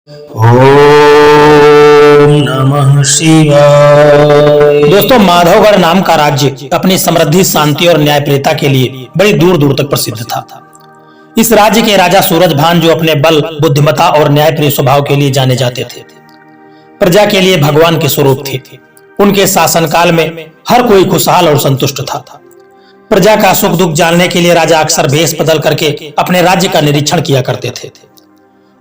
ओम नमः शिवाय। दोस्तों, माधवगढ़ नाम का राज्य अपनी समृद्धि, शांति और न्यायप्रियता के लिए बड़ी दूर दूर तक प्रसिद्ध था। इस राज्य के राजा सूरजभान, जो अपने बल, बुद्धिमत्ता और न्यायप्रिय स्वभाव के लिए जाने जाते थे, प्रजा के लिए भगवान के स्वरूप थे। उनके शासनकाल में हर कोई खुशहाल और संतुष्ट था। प्रजा का सुख दुख जानने के लिए राजा अक्सर भेष बदल करके अपने राज्य का निरीक्षण किया करते थे।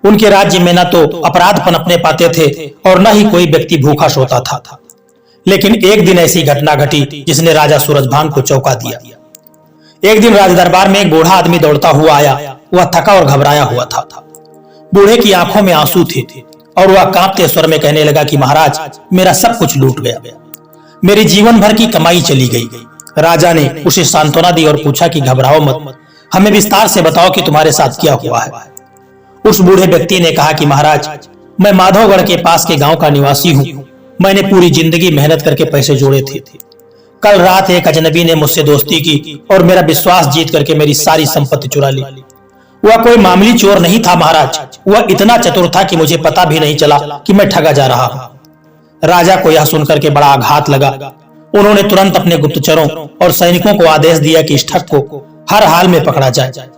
उनके राज्य में न तो अपराध पनपने पाते थे और न ही कोई व्यक्ति भूखा सोता था। लेकिन एक दिन ऐसी घटना घटी जिसने राजा सूरजभान को चौंका दिया। एक दिन राज दरबार में एक बूढ़ा आदमी दौड़ता हुआ आया। वह थका और घबराया हुआ था। बूढ़े की आंखों में आंसू थे और वह कांपते स्वर में कहने लगा कि महाराज, मेरा सब कुछ लूट गया, मेरी जीवन भर की कमाई चली गई। राजा ने उसे सांत्वना दी और पूछा कि घबराओ मत, हमें विस्तार से बताओ कि तुम्हारे साथ क्या हुआ है। उस बूढ़े व्यक्ति ने कहा कि महाराज, मैं माधवगढ़ के पास के गांव का निवासी हूं। मैंने पूरी जिंदगी मेहनत करके पैसे जोड़े थे। कल रात एक अजनबी ने मुझसे दोस्ती की और मेरा विश्वास जीत करके मेरी सारी संपत्ति चुरा ली। वह कोई मामूली चोर नहीं था महाराज, वह इतना चतुर था कि मुझे पता भी नहीं चला कि मैं ठगा जा रहा हूं। राजा को यह सुनकर के बड़ा आघात लगा। उन्होंने तुरंत अपने गुप्तचरों और सैनिकों को आदेश दिया कि इस ठग को हर हाल में पकड़ा जाए।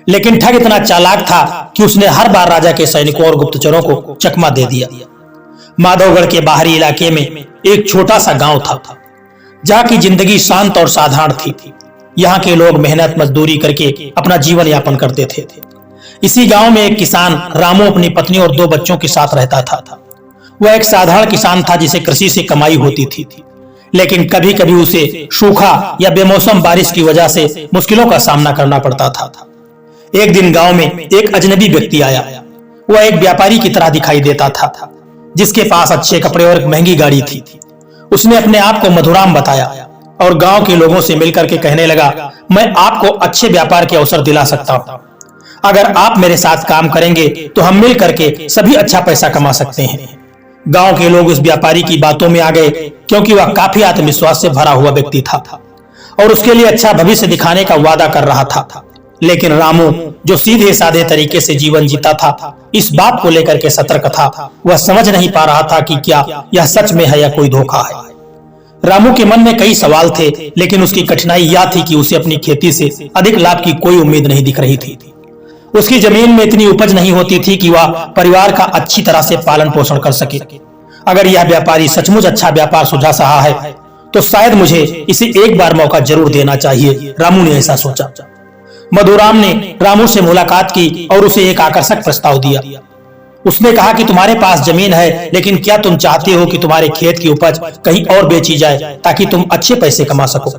लेकिन ठग इतना चालाक था कि उसने हर बार राजा के सैनिकों और गुप्तचरों को चकमा दे दिया। माधवगढ़ के बाहरी इलाके में एक छोटा सा गांव था, जहां की जिंदगी शांत और साधारण थी। यहाँ के लोग मेहनत मजदूरी करके अपना जीवन यापन करते थे। इसी गांव में एक किसान रामू अपनी पत्नी और 2 बच्चों के साथ रहता था। वह एक साधारण किसान था जिसे कृषि से कमाई होती थी, लेकिन कभी कभी उसे सूखा या बेमौसम बारिश की वजह से मुश्किलों का सामना करना पड़ता था। एक दिन गांव में एक अजनबी व्यक्ति आया। वह एक व्यापारी की तरह दिखाई देता था, जिसके पास अच्छे कपड़े और एक महंगी गाड़ी थी। उसने अपने आप को मधुराम बताया और गांव के लोगों से मिलकर के कहने लगा, मैं आपको अच्छे व्यापार के अवसर दिला सकता हूं। अगर आप मेरे साथ काम करेंगे तो हम मिल करके सभी अच्छा पैसा कमा सकते हैं। गांव के लोग उस व्यापारी की बातों में आ गए, क्योंकि वह काफी आत्मविश्वास से भरा हुआ व्यक्ति था और उसके लिए अच्छा भविष्य दिखाने का वादा कर रहा था। लेकिन रामू, जो सीधे साधे तरीके से जीवन जीता था, इस बात को लेकर के सतर्क था। वह समझ नहीं पा रहा था कि क्या यह सच में है या कोई धोखा है। रामू के मन में कई सवाल थे, लेकिन उसकी कठिनाई यह थी कि उसे अपनी खेती से अधिक लाभ की कोई उम्मीद नहीं दिख रही थी। उसकी जमीन में इतनी उपज नहीं होती थी कि वह परिवार का अच्छी तरह से पालन पोषण कर सके। अगर यह व्यापारी सचमुच अच्छा व्यापार सुझा रहा है तो शायद मुझे इसे एक बार मौका जरूर देना चाहिए। रामू ने ऐसा सोचा। मधुराम ने रामू से मुलाकात की और उसे एक आकर्षक प्रस्ताव दिया। उसने कहा कि तुम्हारे पास जमीन है, लेकिन क्या तुम चाहते हो कि तुम्हारे खेत की उपज कहीं और बेची जाए ताकि तुम अच्छे पैसे कमा सको।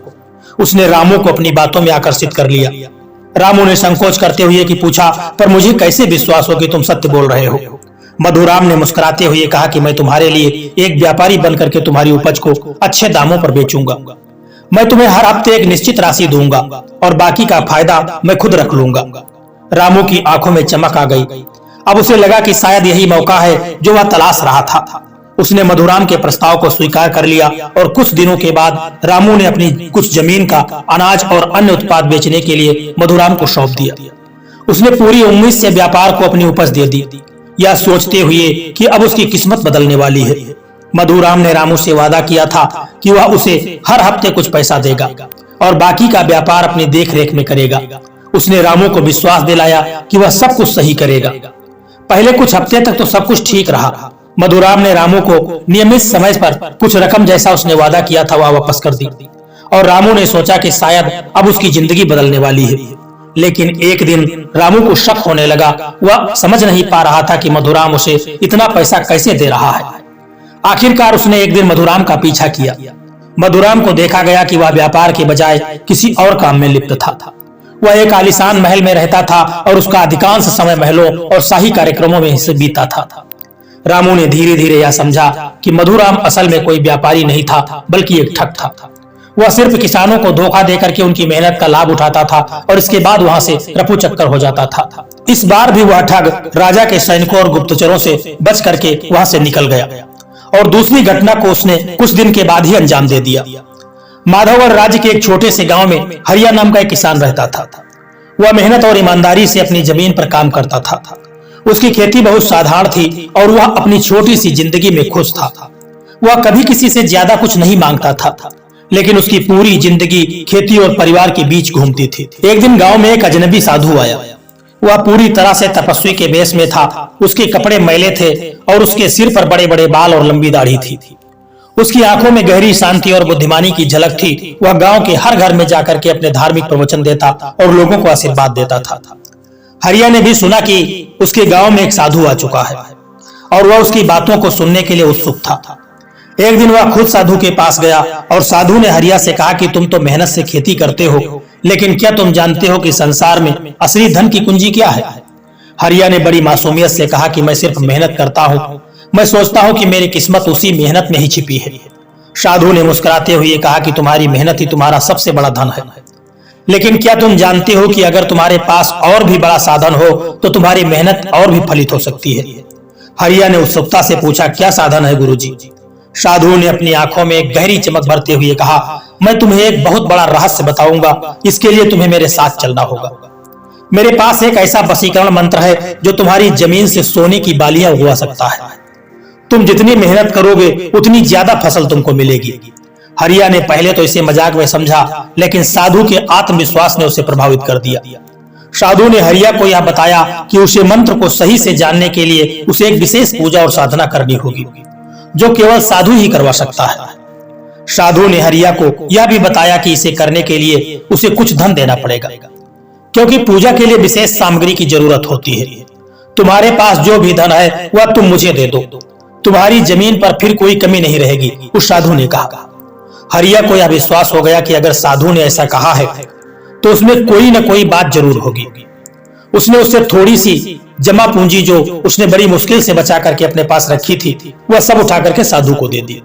उसने रामू को अपनी बातों में आकर्षित कर लिया। रामू ने संकोच करते हुए कि पूछा, पर मुझे कैसे विश्वास हो कि तुम सत्य बोल रहे हो। मधुराम ने मुस्कुराते हुए कहा कि मैं तुम्हारे लिए एक व्यापारी बनकर के तुम्हारी उपज को अच्छे दामों पर बेचूंगा। मैं तुम्हें हर हफ्ते एक निश्चित राशि दूंगा और बाकी का फायदा मैं खुद रख लूंगा। रामू की आंखों में चमक आ गई। अब उसे लगा कि शायद यही मौका है जो वह तलाश रहा था। उसने मधुराम के प्रस्ताव को स्वीकार कर लिया और कुछ दिनों के बाद रामू ने अपनी कुछ जमीन का अनाज और अन्य उत्पाद बेचने के लिए मधुराम को सौंप दिया। उसने पूरी उम्मीद से व्यापार को अपनी उपज दे दी, यह सोचते हुए कि अब उसकी किस्मत बदलने वाली है। मधुराम ने रामू से वादा किया था कि वह उसे हर हफ्ते कुछ पैसा देगा और बाकी का व्यापार अपनी देखरेख में करेगा। उसने रामू को विश्वास दिलाया कि वह सब कुछ सही करेगा। पहले कुछ हफ्ते तक तो सब कुछ ठीक रहा। मधुराम ने रामू को नियमित समय पर कुछ रकम, जैसा उसने वादा किया था, वह वापस कर दी और रामू ने सोचा कि शायद अब उसकी जिंदगी बदलने वाली है। लेकिन एक दिन रामू को शक होने लगा। वह समझ नहीं पा रहा था कि मधुराम उसे इतना पैसा कैसे दे रहा है। आखिरकार उसने एक दिन मधुराम का पीछा किया। मधुराम को देखा गया कि वह व्यापार के बजाय किसी और काम में लिप्त था। वह एक आलीशान महल में रहता था और उसका अधिकांश समय महलों और शाही कार्यक्रमों में हिस्से बीता था। रामू ने धीरे धीरे यह समझा कि मधुराम असल में कोई व्यापारी नहीं था, बल्कि एक ठग था। वह सिर्फ किसानों को धोखा देकर के उनकी मेहनत का लाभ उठाता था और इसके बाद वहां से रफू चक्कर हो जाता था। इस बार भी वह ठग राजा के सैनिकों और गुप्तचरों से बच करके वहां से निकल गया और दूसरी घटना को उसने कुछ दिन के बाद ही अंजाम दे दिया। माधवगढ़ राज्य के एक छोटे से गांव में हरिया नाम का एक किसान रहता था। वह मेहनत और ईमानदारी से अपनी जमीन पर काम करता था। उसकी खेती बहुत साधारण थी और वह अपनी छोटी सी जिंदगी में खुश था। वह कभी किसी से ज्यादा कुछ नहीं मांगता था, लेकिन उसकी पूरी जिंदगी खेती और परिवार के बीच घूमती थी। एक दिन गांव में एक अजनबी साधु आया। वह पूरी तरह से तपस्वी के वेश में था। उसके कपड़े मैले थे और उसके सिर पर बड़े बड़े बाल और लंबी दाढ़ी थी। उसकी आंखों में गहरी शांति और बुद्धिमानी की झलक थी। वह गांव के हर घर में जाकर के अपने धार्मिक प्रवचन देता और लोगों को आशीर्वाद देता था। हरिया ने भी सुना कि उसके गांव में एक साधु आ चुका है और वह उसकी बातों को सुनने के लिए उत्सुक था। एक दिन वह खुद साधु के पास गया और साधु ने हरिया से कहा कि तुम तो मेहनत से खेती करते हो, लेकिन क्या तुम जानते हो कि संसार में असली धन की कुंजी क्या है? हरिया ने बड़ी मासूमियत से कहा कि मैं सिर्फ मेहनत करता हूँ। मैं सोचता हूँ कि मेरी किस्मत उसी मेहनत में ही छिपी है। साधु ने मुस्कुराते हुए कहा कि तुम्हारी मेहनत ही तुम्हारा सबसे बड़ा धन है, लेकिन क्या तुम जानते हो कि अगर तुम्हारे पास और भी बड़ा साधन हो तो तुम्हारी मेहनत और भी फलित हो सकती है? हरिया ने उत्सुकता से पूछा, क्या साधन है गुरुजी? साधु ने अपनी आंखों में एक गहरी चमक भरते हुए कहा, मैं तुम्हें एक बहुत बड़ा रहस्य बताऊंगा। इसके लिए तुम्हें मेरे साथ चलना होगा। मेरे पास एक ऐसा वशीकरण मंत्र है जो तुम्हारी जमीन से सोने की बालियां उगवा सकता है। तुम जितनी मेहनत करोगे उतनी ज्यादा फसल तुमको मिलेगी। हरिया ने पहले तो इसे मजाक में समझा, लेकिन साधु के आत्मविश्वास ने उसे प्रभावित कर दिया। साधु ने हरिया को यह बताया कि उसे मंत्र को सही से जानने के लिए उसे एक विशेष पूजा और साधना करनी होगी जो केवल साधु ही करवा सकता है। साधु ने हरिया को यह भी बताया कि इसे करने के लिए उसे कुछ धन देना पड़ेगा, क्योंकि पूजा के लिए विशेष सामग्री की जरूरत होती है। तुम्हारे पास जो भी धन है वह तुम मुझे दे दो, तुम्हारी जमीन पर फिर कोई कमी नहीं रहेगी, उस साधु ने कहा। हरिया को यह विश्वास हो गया कि अगर साधु ने ऐसा कहा है तो उसमें कोई न कोई बात जरूर होगी। उसने उससे थोड़ी सी जमा पूंजी जो उसने बड़ी मुश्किल से बचा करके अपने पास रखी थी वह सब उठा करके साधु को दे दी।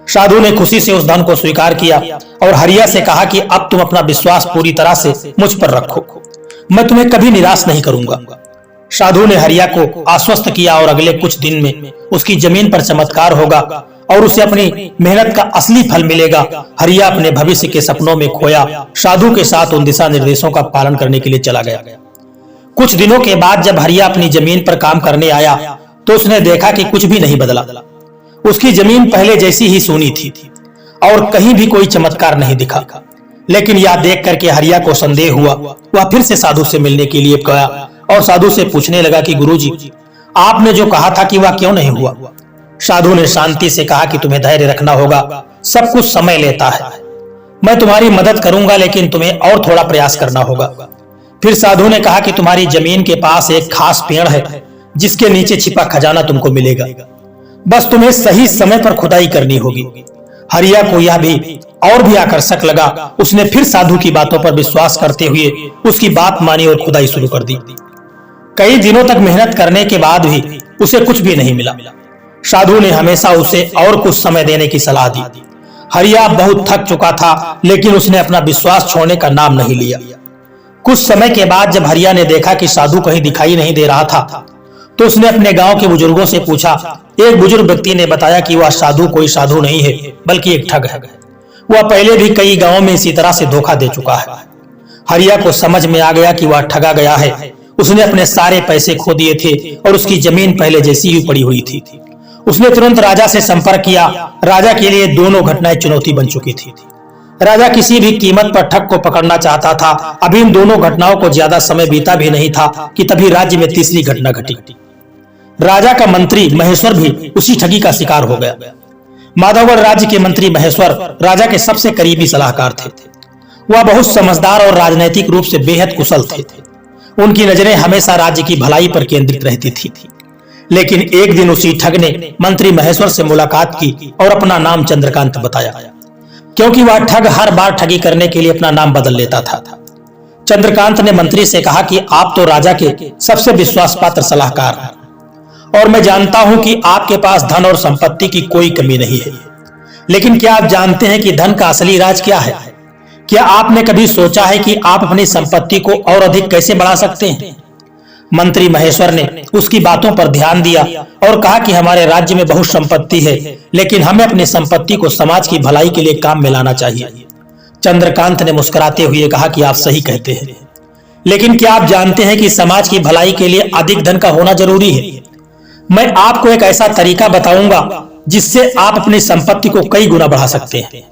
साधु ने खुशी से उस धन को स्वीकार किया और हरिया से कहा कि अब तुम अपना विश्वास पूरी तरह से मुझ पर रखो, मैं तुम्हें कभी निराश नहीं करूंगा। साधु ने हरिया को आश्वस्त किया और अगले कुछ दिन में उसकी जमीन पर चमत्कार होगा और उसे अपनी मेहनत का असली फल मिलेगा। हरिया अपने भविष्य के सपनों में खोया साधु के साथ उन दिशा निर्देशों का पालन करने के लिए चला गया। कुछ दिनों के बाद जब हरिया अपनी जमीन पर काम करने आया तो उसने देखा कि कुछ भी नहीं बदला। उसकी जमीन पहले जैसी ही सूनी थी और कहीं भी कोई चमत्कार नहीं दिखा। लेकिन यह देख करके हरिया को संदेह हुआ। वह फिर से साधु से मिलने के लिए गया और साधु से पूछने लगा कि गुरुजी, आपने जो कहा था कि वह क्यों नहीं हुआ? साधु ने शांति से कहा कि तुम्हें धैर्य रखना होगा, सब कुछ समय लेता है। मैं तुम्हारी मदद करूंगा, लेकिन तुम्हें और थोड़ा प्रयास करना होगा। फिर साधु ने कहा कि तुम्हारी जमीन के पास एक खास पेड़ है जिसके नीचे छिपा खजाना तुमको मिलेगा, बस तुम्हें सही समय पर खुदाई करनी होगी। हरिया को यह भी और भी आकर्षक लगा। उसने फिर साधु की बातों पर विश्वास करते हुए उसकी बात मानी और खुदाई शुरू कर दी। कई दिनों तक मेहनत करने के बाद भी उसे कुछ भी नहीं मिला। साधु ने हमेशा उसे और कुछ समय देने की सलाह दी। हरिया बहुत थक चुका था, लेकिन उसने अपना विश्वास छोड़ने का नाम नहीं लिया। कुछ समय के बाद जब हरिया ने देखा कि साधु कहीं दिखाई नहीं दे रहा था तो उसने अपने गांव के बुजुर्गों से पूछा। एक बुजुर्ग व्यक्ति ने बताया कि वह साधु कोई साधु नहीं है, बल्कि एक ठग है। वह पहले भी कई गांवों में इसी तरह से धोखा दे चुका है। हरिया को समझ में आ गया कि वह ठगा गया है। उसने अपने सारे पैसे खो दिए थे और उसकी जमीन पहले जैसी ही पड़ी हुई थी। उसने तुरंत राजा से संपर्क किया। राजा के लिए दोनों घटनाएं चुनौती बन चुकी थी। राजा किसी भी कीमत पर ठग को पकड़ना चाहता था। अभी इन दोनों घटनाओं को ज्यादा समय बीता भी नहीं था कि तभी राज्य में तीसरी घटना घटी। राजा का मंत्री महेश्वर भी उसी ठगी का शिकार हो गया। माधवगढ़ राज्य के मंत्री महेश्वर राजा के सबसे करीबी सलाहकार थे। वह बहुत समझदार और राजनीतिक रूप से बेहद कुशल थे। उनकी नजरें हमेशा राज्य की भलाई पर केंद्रित रहती थी। लेकिन एक दिन उसी ठग ने मंत्री महेश्वर से मुलाकात की और अपना नाम चंद्रकांत बताया, क्योंकि वह ठग हर बार ठगी करने के लिए अपना नाम बदल लेता था। चंद्रकांत ने मंत्री से कहा कि आप तो राजा के सबसे विश्वास पात्र सलाहकार हैं और मैं जानता हूं कि आपके पास धन और संपत्ति की कोई कमी नहीं है, लेकिन क्या आप जानते हैं कि धन का असली राज क्या है? क्या आपने कभी सोचा है कि आप अपनी संपत्ति को और अधिक कैसे बढ़ा सकते हैं? मंत्री महेश्वर ने उसकी बातों पर ध्यान दिया और कहा कि हमारे राज्य में बहुत संपत्ति है, लेकिन हमें अपनी संपत्ति को समाज की भलाई के लिए काम में लाना चाहिए। चंद्रकांत ने मुस्कुराते हुए कहा कि आप सही कहते हैं। लेकिन क्या आप जानते हैं कि समाज की भलाई के लिए अधिक धन का होना जरूरी है? मैं आपको एक ऐसा तरीका बताऊंगा जिससे आप अपनी संपत्ति को कई गुना बढ़ा सकते हैं।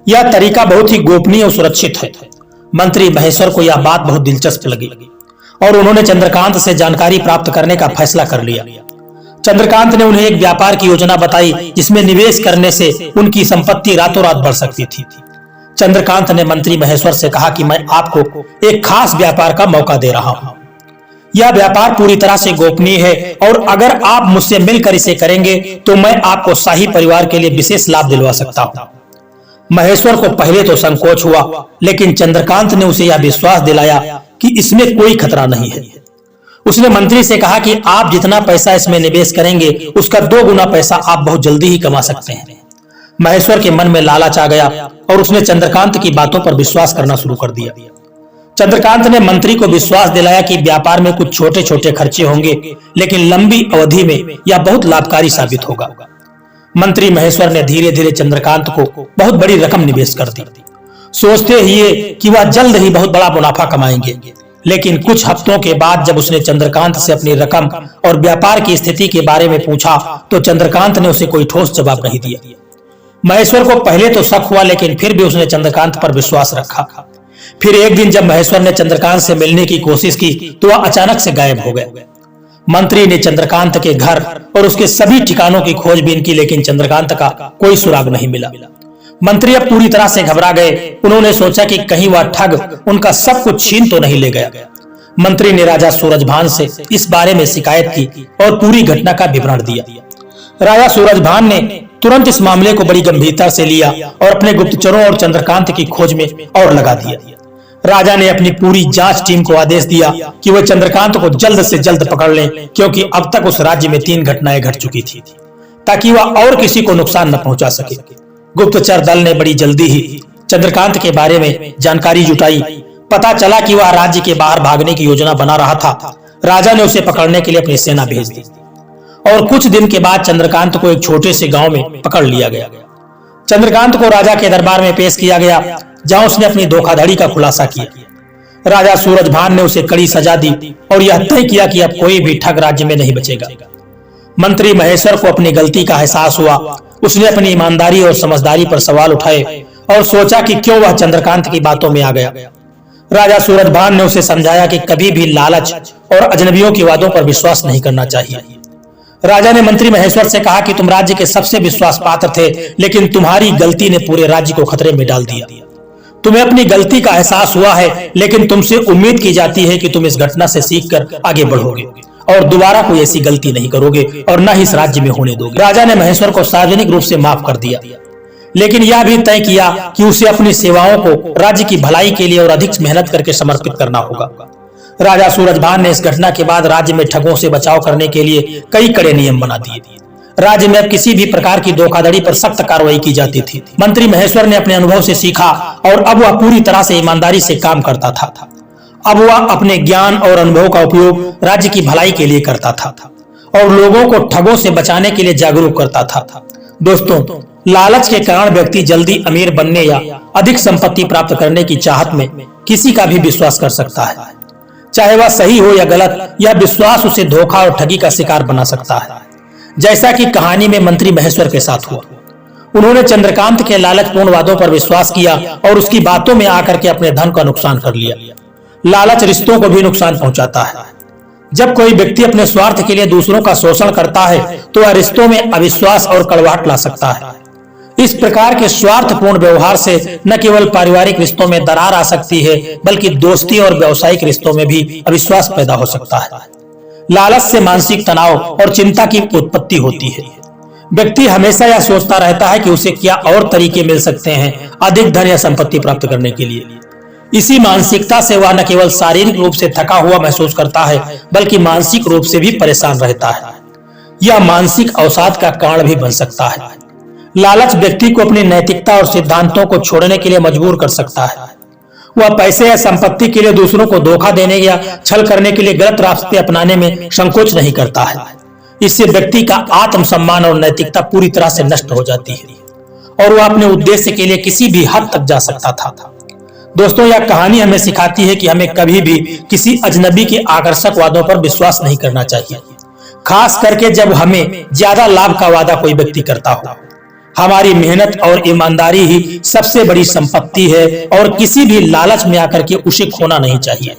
यह तरीका बहुत ही गोपनीय और सुरक्षित है। मंत्री महेश्वर को यह बात बहुत दिलचस्प लगी और उन्होंने चंद्रकांत से जानकारी प्राप्त करने का फैसला कर लिया। चंद्रकांत ने उन्हें एक व्यापार की योजना बताई जिसमें निवेश करने से उनकी संपत्ति रातों रात बढ़ सकती थी। चंद्रकांत ने मंत्री महेश्वर से कहा कि मैं आपको एक खास व्यापार का मौका दे रहा हूं। यह व्यापार पूरी तरह से गोपनीय है और अगर आप मुझसे मिलकर इसे करेंगे तो मैं आपको शाही परिवार के लिए विशेष लाभ दिलवा सकता हूं। महेश्वर को पहले तो संकोच हुआ, लेकिन चंद्रकांत ने उसे यह विश्वास दिलाया कि इसमें कोई खतरा नहीं है। उसने मंत्री से कहा कि आप जितना पैसा इसमें निवेश करेंगे उसका 2 गुना पैसा आप बहुत जल्दी ही कमा सकते हैं। महेश्वर के मन में लालच आ गया और उसने चंद्रकांत की बातों पर विश्वास करना शुरू कर दिया। चंद्रकांत ने मंत्री को विश्वास दिलाया कि व्यापार में कुछ छोटे छोटे खर्चे होंगे, लेकिन लंबी अवधि में यह बहुत लाभकारी साबित होगा। मंत्री महेश्वर ने धीरे धीरे चंद्रकांत को बहुत बड़ी रकम निवेश कर दी, सोचते ही कि वह जल्द ही बहुत बड़ा मुनाफा कमाएंगे। लेकिन कुछ हफ्तों के बाद जब उसने चंद्रकांत से अपनी रकम और व्यापार की स्थिति के बारे में पूछा तो चंद्रकांत ने उसे कोई ठोस जवाब नहीं दिया। महेश्वर को पहले तो शक हुआ, लेकिन फिर भी उसने चंद्रकांत पर विश्वास रखा। फिर एक दिन जब महेश्वर ने चंद्रकांत से मिलने की कोशिश की तो वह अचानक से गायब हो गया। मंत्री ने चंद्रकांत के घर और उसके सभी ठिकानों की खोजबीन की, लेकिन चंद्रकांत का कोई सुराग नहीं मिला। मंत्री अब पूरी तरह से घबरा गए। उन्होंने सोचा कि कहीं वह ठग उनका सब कुछ छीन तो नहीं ले गया। मंत्री ने राजा सूरजभान से इस बारे में शिकायत की और पूरी घटना का विवरण दिया। राजा सूरजभान ने तुरंत इस मामले को बड़ी गंभीरता से लिया और अपने गुप्तचरों और चंद्रकांत की खोज में और लगा दिया। राजा ने अपनी पूरी जांच टीम को आदेश दिया कि वह चंद्रकांत को जल्द से जल्द पकड़ लें, क्योंकि अब तक उस राज्य में 3 घटनाएं घट चुकी थी, ताकि वह और किसी को नुकसान न पहुंचा सके। गुप्तचर दल ने बड़ी जल्दी ही चंद्रकांत के बारे में जानकारी जुटाई। पता चला कि वह राज्य के बाहर भागने की योजना बना रहा था। राजा ने उसे पकड़ने के लिए अपनी सेना भेज दी और कुछ दिन के बाद चंद्रकांत को एक छोटे से गांव में पकड़ लिया गया। चंद्रकांत को राजा के दरबार में पेश किया गया, जहां उसने अपनी धोखाधड़ी का खुलासा किया। राजा सूरजभान ने उसे कड़ी सजा दी और यह तय किया कि अब कोई भी ठग राज्य में नहीं बचेगा। मंत्री महेश्वर को अपनी गलती का एहसास हुआ। उसने अपनी ईमानदारी और समझदारी पर सवाल उठाए और सोचा कि क्यों वह चंद्रकांत की बातों में आ गया। राजा सूरजभान ने उसे समझाया कि कभी भी लालच और अजनबियों की वादों पर विश्वास नहीं करना चाहिए। राजा ने मंत्री महेश्वर से कहा कि तुम राज्य के सबसे विश्वास पात्र थे, लेकिन तुम्हारी गलती ने पूरे राज्य को खतरे में डाल दिया। तुम्हें अपनी गलती का एहसास हुआ है, लेकिन तुमसे उम्मीद की जाती है कि तुम इस घटना से सीखकर आगे बढ़ोगे और दोबारा कोई ऐसी गलती नहीं करोगे और न ही इस राज्य में होने दोगे। राजा ने महेश्वर को सार्वजनिक रूप से माफ कर दिया, लेकिन यह भी तय किया कि उसे अपनी सेवाओं को राज्य की भलाई के लिए और अधिक मेहनत करके समर्पित करना होगा। राजा सूरजभान ने इस घटना के बाद राज्य में ठगों से बचाव करने के लिए कई कड़े नियम बना दिए। राज्य में अब किसी भी प्रकार की धोखाधड़ी पर सख्त कार्रवाई की जाती थी। मंत्री महेश्वर ने अपने अनुभव से सीखा और अब वह पूरी तरह से ईमानदारी से काम करता था। अब वह अपने ज्ञान और अनुभव का उपयोग राज्य की भलाई के लिए करता था और लोगों को ठगों से बचाने के लिए जागरूक करता था। दोस्तों, लालच के कारण व्यक्ति जल्दी अमीर बनने या अधिक संपत्ति प्राप्त करने की चाहत में किसी का भी विश्वास कर सकता है। चाहे वह सही हो या गलत, यह विश्वास उसे धोखा और ठगी का शिकार बना सकता है, जैसा कि कहानी में मंत्री महेश्वर के साथ हुआ। उन्होंने चंद्रकांत के लालचपूर्ण वादों पर विश्वास किया और उसकी बातों में आकर के अपने धन का नुकसान कर लिया। लालच रिश्तों को भी नुकसान पहुंचाता है। जब कोई व्यक्ति अपने स्वार्थ के लिए दूसरों का शोषण करता है तो वह रिश्तों में अविश्वास और कड़वाहट ला सकता है। इस प्रकार के स्वार्थपूर्ण व्यवहार से न केवल पारिवारिक रिश्तों में दरार आ सकती है, बल्कि दोस्ती और व्यावसायिक रिश्तों में भी अविश्वास पैदा हो सकता है। लालच से मानसिक तनाव और चिंता की उत्पत्ति होती है। व्यक्ति हमेशा यह सोचता रहता है कि उसे क्या और तरीके मिल सकते हैं अधिक धन या संपत्ति प्राप्त करने के लिए। इसी मानसिकता से वह न केवल शारीरिक रूप से थका हुआ महसूस करता है, बल्कि मानसिक रूप से भी परेशान रहता है। यह मानसिक अवसाद का कारण भी बन सकता है। लालच व्यक्ति को अपनी नैतिकता और सिद्धांतों को छोड़ने के लिए मजबूर कर सकता है। वह पैसे या संपत्ति के लिए दूसरों को धोखा देने या छल करने के लिए गलत रास्ते अपनाने में संकोच नहीं करता है। इससे व्यक्ति का आत्मसम्मान और नैतिकता पूरी तरह से नष्ट हो जाती है और वह अपने उद्देश्य के लिए किसी भी हद तक जा सकता था। दोस्तों यह कहानी हमें सिखाती है कि हमें कभी भी किसी अजनबी के आकर्षक वादों पर विश्वास नहीं करना चाहिए, खास करके जब हमें ज्यादा लाभ का वादा कोई व्यक्ति करता हो। हमारी मेहनत और ईमानदारी ही सबसे बड़ी संपत्ति है और किसी भी लालच में आकर के उसे खोना नहीं चाहिए।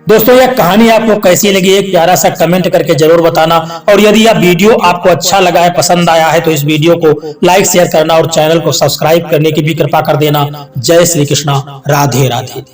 दोस्तों यह कहानी आपको कैसी लगी एक प्यारा सा कमेंट करके जरूर बताना, और यदि यह वीडियो आपको अच्छा लगा है, पसंद आया है, तो इस वीडियो को लाइक शेयर करना और चैनल को सब्सक्राइब करने की भी कृपा कर देना। जय श्री कृष्णा, राधे राधे।